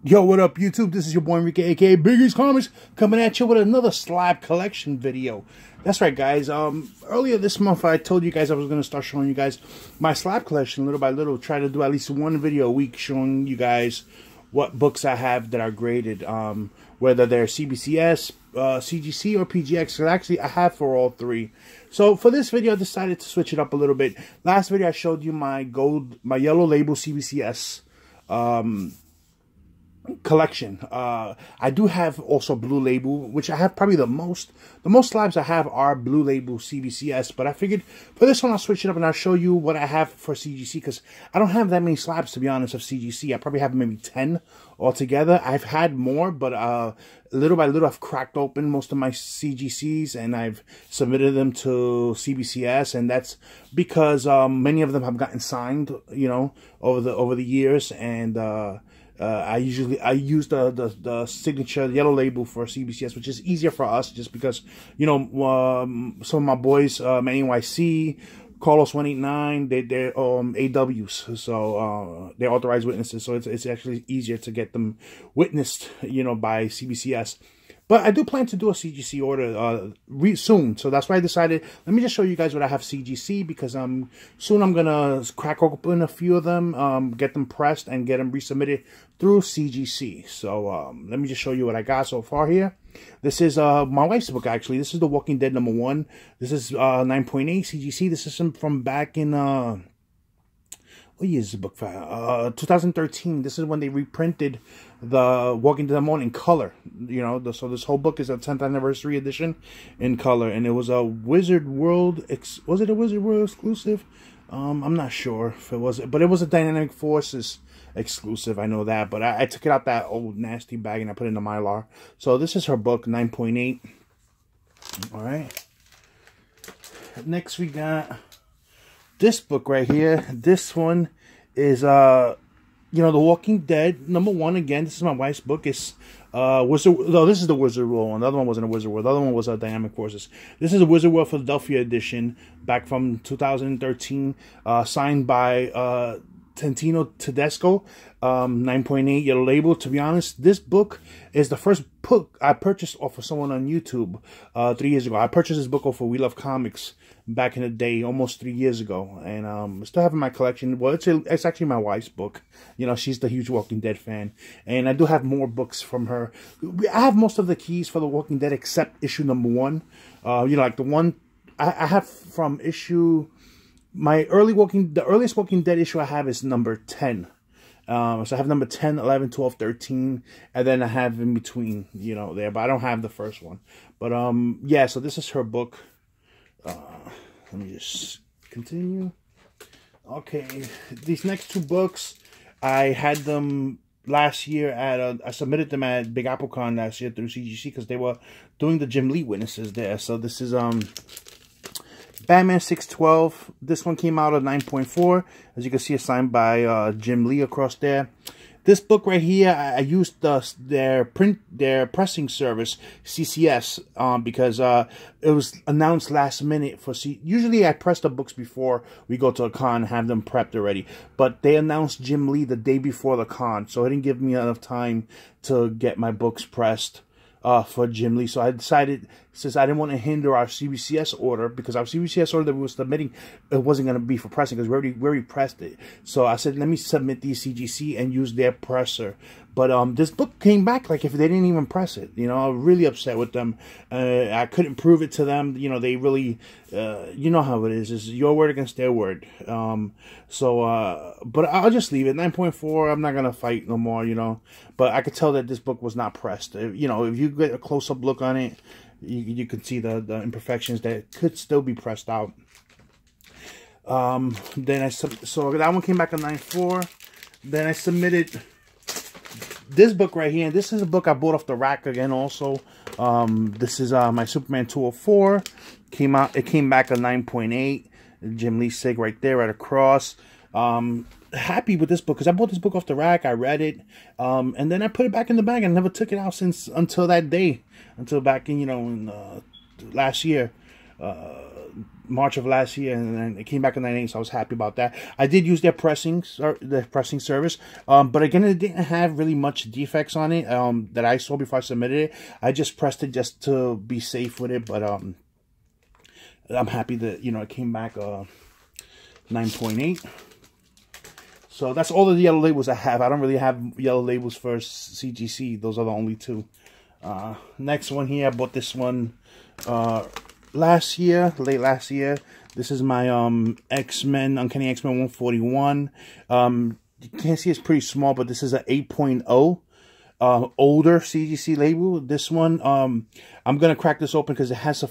Yo, what up, YouTube? This is your boy Enrique, aka Biggie's Comics, coming at you with another slab collection video. That's right, guys. Earlier this month, I told you guys I was going to start showing you guys my slab collection little by little. Try to do at least one video a week showing you guys what books I have that are graded, whether they're CBCS, CGC, or PGX. So actually, I have for all three. So for this video, I decided to switch it up a little bit. Last video, I showed you my yellow label CBCS collection. I do have also blue label, which I have probably the most slabs I have are blue label CBCS, but I figured for this one I'll switch it up and I'll show you what I have for CGC, because I don't have that many slabs, to be honest, of CGC. I probably have maybe 10 altogether. I've had more, but little by little I've cracked open most of my CGCs and I've submitted them to CBCS, and that's because many of them have gotten signed, you know, over the years, and I use the signature yellow label for CBCS, which is easier for us, just because, you know, some of my boys, NYC, Carlos 189, they're AWs, so they're authorized witnesses, so it's actually easier to get them witnessed, you know, by CBCS. But I do plan to do a CGC order soon, so that's why I decided, let me just show you guys what I have CGC, because soon I'm going to crack open a few of them, get them pressed, and get them resubmitted through CGC. So let me just show you what I got so far here. This is my wife's book, actually. This is The Walking Dead #1. This is 9.8 CGC. This is from back in... what year is the book for? 2013. This is when they reprinted the Walking Dead #1 in color. You know, so this whole book is a 10th anniversary edition in color, and it was a Wizard World. Was it a Wizard World exclusive? I'm not sure if it was, but it was a Dynamic Forces exclusive. I know that, but I took it out that old nasty bag and I put it in the Mylar. So this is her book, 9.8. All right. Next we got this book right here. This one is you know, The Walking Dead #1. Again, this is my wife's book. It's Wizard. No, this is the Wizard World one. The other one wasn't a Wizard World. The other one was a Dynamic Forces. This is a Wizard World Philadelphia edition, back from 2013, signed by Tantino Tedesco, 9.8 yellow label. To be honest, this book is the first book I purchased off of someone on YouTube 3 years ago. I purchased this book off of We Love Comics back in the day, almost 3 years ago, and I still have in my collection. Well, it's actually my wife's book. You know, she's the huge Walking Dead fan, and I do have more books from her. I have most of the keys for The Walking Dead except issue #1. You know, like the one I have from issue. The earliest Walking Dead issue I have is number 10. So I have number 10, 11, 12, 13, and then I have in between, you know, there, but I don't have the first one. But yeah, so this is her book. Let me just continue. Okay, these next two books, I had them last year at I submitted them at Big Apple Con last year through CGC, because they were doing the Jim Lee witnesses there. So this is Batman 612. This one came out at 9.4. As you can see, it's signed by Jim Lee across there. This book right here, I used their pressing service, CCS, because it was announced last minute for usually I press the books before we go to a con, have them prepped already. But they announced Jim Lee the day before the con, so it didn't give me enough time to get my books pressed for Jim Lee. So I decided, since I didn't want to hinder our CBCS order, because our CBCS order that we were submitting, it wasn't going to be for pressing, because we already pressed it. So I said, let me submit these CGC and use their presser. But this book came back like if they didn't even press it. You know, I was really upset with them. I couldn't prove it to them. You know, they really, you know how it is. It's your word against their word. But I'll just leave it. 9.4, I'm not going to fight no more, you know. But I could tell that this book was not pressed. You know, if you get a close-up look on it, you can see the imperfections that could still be pressed out. Then so that one came back on 9.4. Then I submitted this book right here. This is a book I bought off the rack again also. This is my Superman 204. It came back on 9.8. Jim Lee sig right there, right across. Happy with this book, because I bought this book off the rack. I read it, and then I put it back in the bag. I never took it out until that day, until back in, you know, in last year. March of last year, and then it came back in 98, so I was happy about that. I did use their pressing service, but again, it didn't have really much defects on it that I saw before I submitted it. I just pressed it just to be safe with it, but I'm happy that, you know, it came back 9.8. So that's all the yellow labels I have. I don't really have yellow labels for CGC. Those are the only two. Next one here, I bought this one last year, late last year. This is my X-Men, Uncanny X-Men 141. You can't see it's pretty small, but this is an 8.0 older CGC label. This one, I'm gonna crack this open because it has a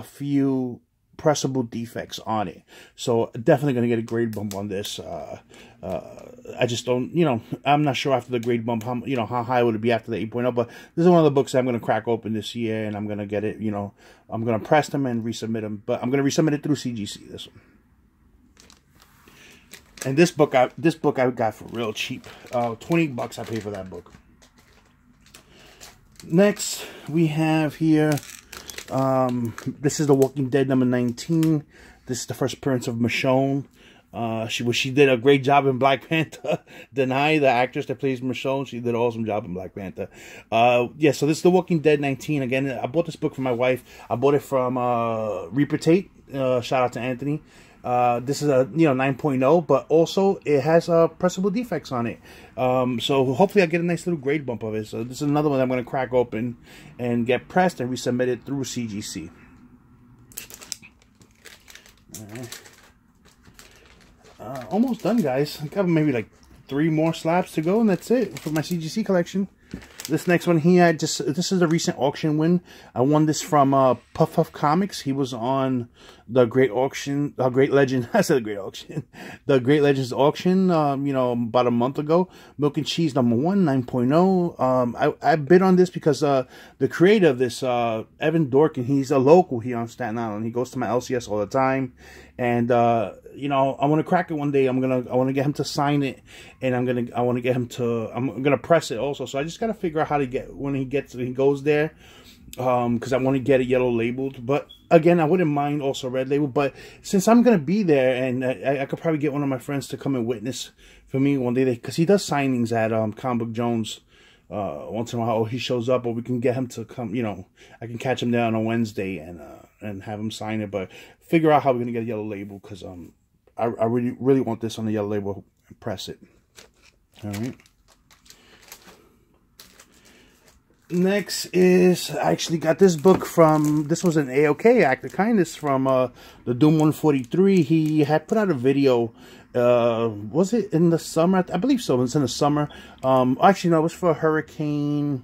few pressable defects on it, so definitely gonna get a grade bump on this. I just don't, you know, I'm not sure after the grade bump how, you know, how high would it be after the 8.0, but this is one of the books that I'm gonna crack open this year, and I'm gonna get it, you know, I'm gonna press them and resubmit them, but I'm gonna resubmit it through CGC, this one. And this book I got for real cheap. 20 bucks I paid for that book. Next we have here, this is The Walking Dead number 19. This is the first appearance of Michonne. She did a great job in Black Panther. Denai, the actress that plays Michonne, she did an awesome job in Black Panther. Yeah, so this is The Walking Dead 19. Again, I bought this book for my wife. I bought it from Reaper Tate. Shout out to Anthony. This is a 9.0, but also it has pressable defects on it. So hopefully I get a nice little grade bump of it. So this is another one I'm going to crack open and get pressed and resubmit it through CGC. Almost done, guys. I got maybe like 3 more slabs to go, and that's it for my CGC collection. This next one here, this is a recent auction win. I won this from Puff Puff Comics. He was on the Great Auction, Great Legend. I said the Great Auction, the Great Legends auction. About a month ago. Milk and Cheese number 1, 9.0. I bid on this because the creator of this, Evan Dorkin, he's a local here on Staten Island. He goes to my LCS all the time, and I want to crack it one day. I want to get him to sign it, and I'm gonna press it also. So I just gotta figure out how to get when he goes there, because I want to get it yellow labeled. But again, I wouldn't mind also red label. But since I'm gonna be there, and I could probably get one of my friends to come and witness for me one day, because he does signings at Comic Book Jones. Once in a while he shows up, or we can get him to come. I can catch him there on a Wednesday and have him sign it. But figure out how we're gonna get a yellow label, because I really want this on the yellow label and press it. All right. Next is, I actually got this book from, this was an AOK, Act of Kindness, from the Doom 143. He had put out a video, was it in the summer? I believe so, it's in the summer. Actually, no, it was for Hurricane,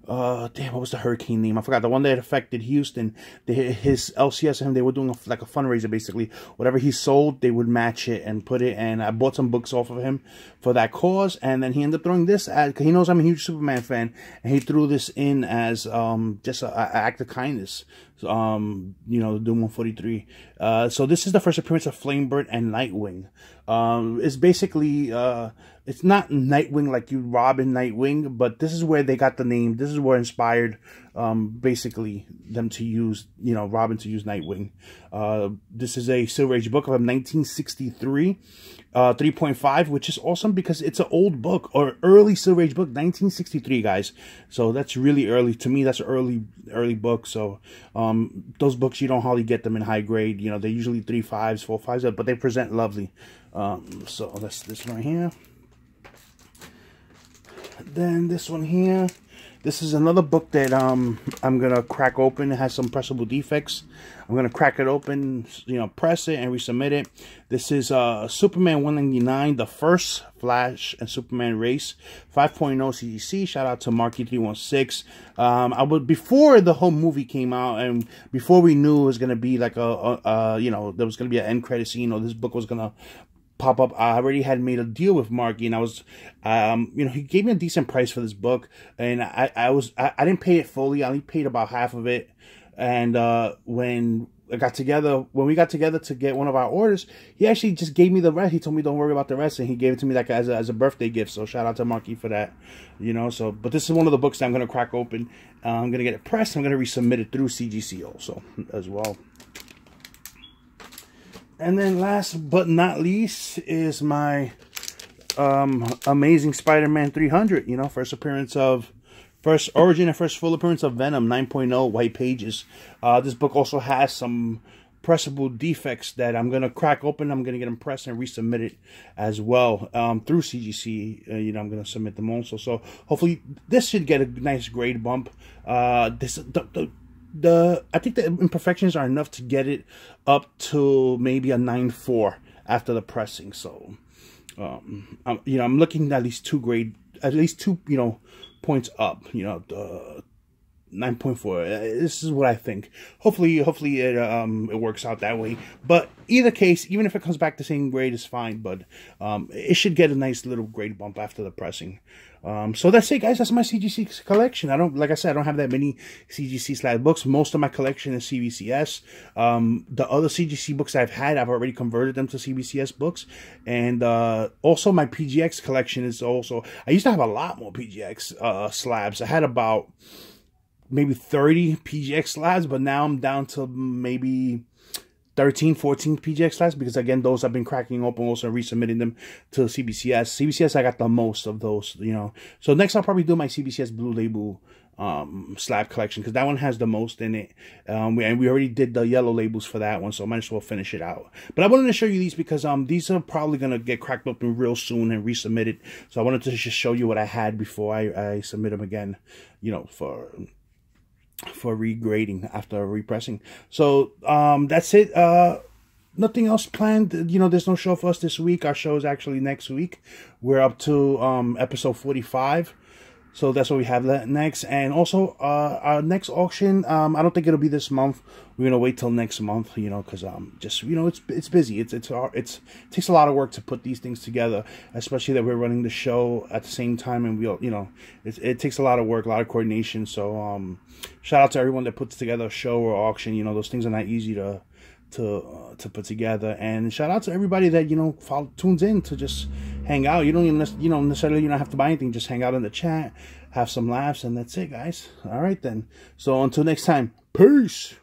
damn, what was the hurricane name? I forgot. The one that affected Houston. His LCS and him, they were doing like a fundraiser, basically. Whatever he sold, they would match it and put it. And I bought some books off of him for that cause. And then he ended up throwing this ad, because he knows I'm a huge Superman fan. And he threw this in as just an act of kindness. The Doom 143. So this is the first appearance of Flamebird and Nightwing. It's basically, it's not Nightwing like you Robin Nightwing, but this is where they got the name. This is where inspired, basically, them to use, Robin to use Nightwing. This is a Silver Age book of 1963, 3.5, which is awesome because it's an old book, or early Silver Age book, 1963, guys. So that's really early. To me, that's an early book. So those books, you don't hardly get them in high grade. They're usually 3.5s, 4.5s, but they present lovely. So that's this one right here. Then this one here, this is another book that I'm gonna crack open. It has some pressable defects. I'm gonna crack it open, press it and resubmit it. This is Superman 199, the first Flash and Superman race, 5.0 CGC. Shout out to Marky316. Before the whole movie came out, and before we knew it was gonna be like there was gonna be an end credit scene, or this book was gonna pop up. I already had made a deal with Marky, and I was, he gave me a decent price for this book, and I didn't pay it fully. I only paid about half of it. And when when we got together to get one of our orders, he actually just gave me the rest. He told me don't worry about the rest, and he gave it to me like as a birthday gift. So shout out to Marky for that, you know. So, but this is one of the books that I'm gonna crack open. I'm gonna get it pressed. I'm gonna resubmit it through CGC also as well. And then last but not least is my Amazing Spider-Man 300. You know, first origin and first full appearance of Venom 9.0 white pages. This book also has some pressable defects that I'm gonna crack open. I'm gonna get them pressed and resubmit it as well through CGC. You know, I'm gonna submit them also. So hopefully this should get a nice grade bump. I think the imperfections are enough to get it up to maybe a 9.4 after the pressing. So you know, I'm looking at least two, you know, points up, you know, 9.4. This is what I think. Hopefully it works out that way. But either case, even if it comes back the same grade, is fine. But it should get a nice little grade bump after the pressing. So that's it, guys. That's my CGC collection. Like I said, I don't have that many CGC slab books. Most of my collection is CBCS. The other CGC books I've already converted them to CBCS books. And also my PGX collection is also, I used to have a lot more PGX slabs. I had about maybe 30 PGX slabs, but now I'm down to maybe 13, 14 PGX slabs, because again, those I've been cracking open, also resubmitting them to CBCS. CBCS, I got the most of those, you know. So next I'll probably do my CBCS Blue Label slab collection, because that one has the most in it. We already did the yellow labels for that one, so I might as well finish it out. But I wanted to show you these because these are probably gonna get cracked open real soon and resubmitted. So I wanted to just show you what I had before I submit them again, you know, for regrading after repressing. So that's it. Nothing else planned. You know, there's no show for us this week. Our show is actually next week. We're up to episode 45. So that's what we have next. And also our next auction, I don't think it'll be this month. We're gonna wait till next month, you know, because just, you know, it's busy. It takes a lot of work to put these things together, especially that we're running the show at the same time, and you know, it takes a lot of work, a lot of coordination. So shout out to everyone that puts together a show or auction. You know, those things are not easy to put together. And shout out to everybody that, you know, tunes in to just hang out. You don't even, you know, necessarily, you don't have to buy anything. Just hang out in the chat, have some laughs, and that's it, guys. All right then. So until next time, peace.